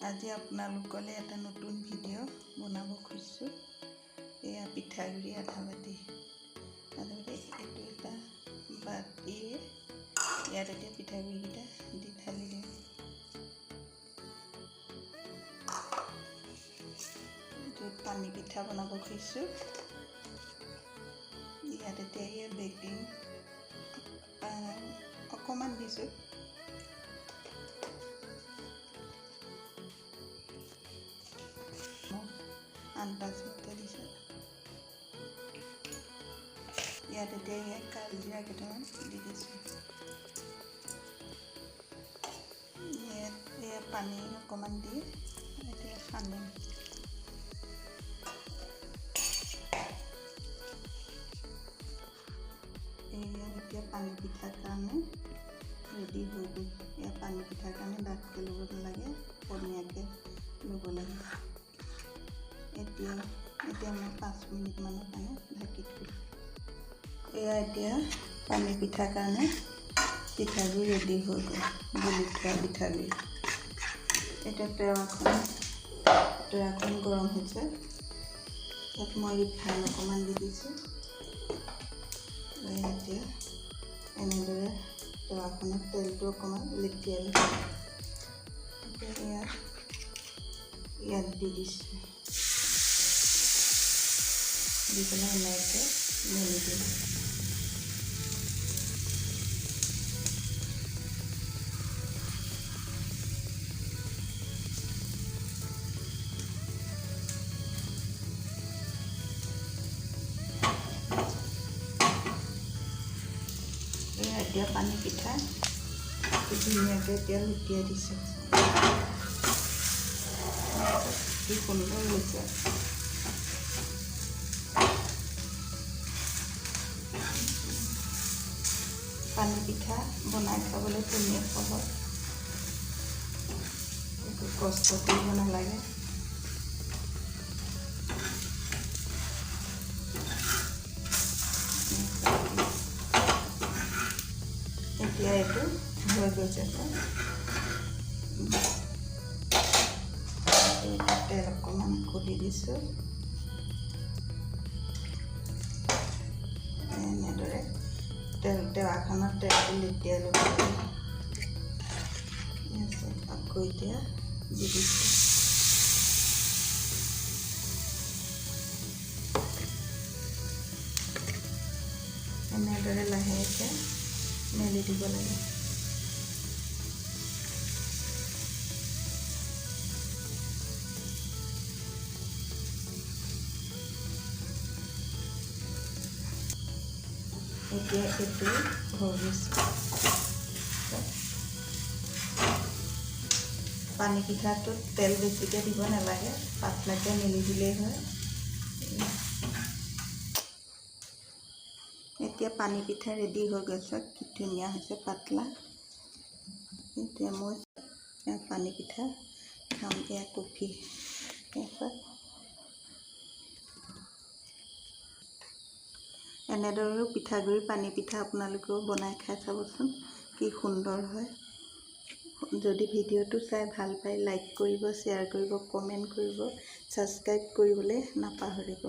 আজি আপোনালোকলৈ এটা নতুন ভিডিঅ' বনাব খুজিছোঁ। এয়া পিঠাগুড়ি আধা বাটি এইটো এটা বাটি ইয়াত এতিয়া পিঠাগুড়িকেইটা দি ঢালি দিম। এইটো পানী পিঠা বনাব খুজিছোঁ। ইয়াত এতিয়া বেকিং অকণমান দিছোঁ। আন্দাজ মতে দিছোঁ। ইয়াত এতিয়া কালজিৰা কেইটামান দি দিছোঁ। ইয়াত পানী অকণমান দি এতিয়া সানিম। এতিয়া পানী পিঠাৰ কাৰণে ৰেডি হৈ গ'ল। এয়া পানী পিঠাৰ কাৰণে ডাঠকৈ ল'ব নালাগে, পনীয়াকৈ ল'ব লাগে। এতিয়া মই 5 মিনিটমানৰ কাৰণে ঢাকি থ'লোঁ। এয়া এতিয়া পানী পিঠাৰ কাৰণে পিঠাগুড়ি ৰেডি হৈ গ'ল, গুলি থোৱা পিঠাগুড়ি। এতিয়া টেৱাখন গৰম হৈছে। ইয়াত মই ৰিফাইন অকণমান দি দিছোঁ। এতিয়া এনেদৰে টেৱাখনত তেলটো অকণমান লেটিয়াই লৈছোঁ। এতিয়া ইয়াত দি দিছোঁ, দি পেলাই এনেকৈ মেলি দিম। এতিয়া পানী পিঠা ধুনীয়াকৈ এতিয়া লুটিয়াই দিছোঁ। কি সুন্দৰ হৈছে। পানী পিঠা বনাই খাবলৈ ধুনীয়া সহজ, একো কষ্ট কৰিব নালাগে। এতিয়া এইটো হৈ গৈছে। তেল অকণমান খুলি দিছোঁ। এনেদৰে টেৱাখনত তেলটো লেটিয়াই ল'ব লাগে। আকৌ এতিয়া দি দিছোঁ। এনেদৰে লাহেকৈ মেলি দিব লাগে। এতিয়া এইটো হৈ গৈছে। পানী পিঠাটোত তেল বেছিকৈ দিব নালাগে, পাতলাকৈ মেলি দিলেই হয়। এতিয়া পানী পিঠা ৰেডি হৈ গৈছে। কি ধুনীয়া হৈছে, পাতলা। এতিয়া মই পানী পিঠা খাম। এয়া কফি। এনেদৰেও পিঠাগুড়ি পানী পিঠা আপোনালোকেও বনাই খাই চাবচোন, কি সুন্দৰ হয়। যদি ভিডিঅ'টো চাই ভাল পায় লাইক কৰিব, শ্বেয়াৰ কৰিব, কমেণ্ট কৰিব, ছাবস্ক্ৰাইব কৰিবলৈ নাপাহৰিব।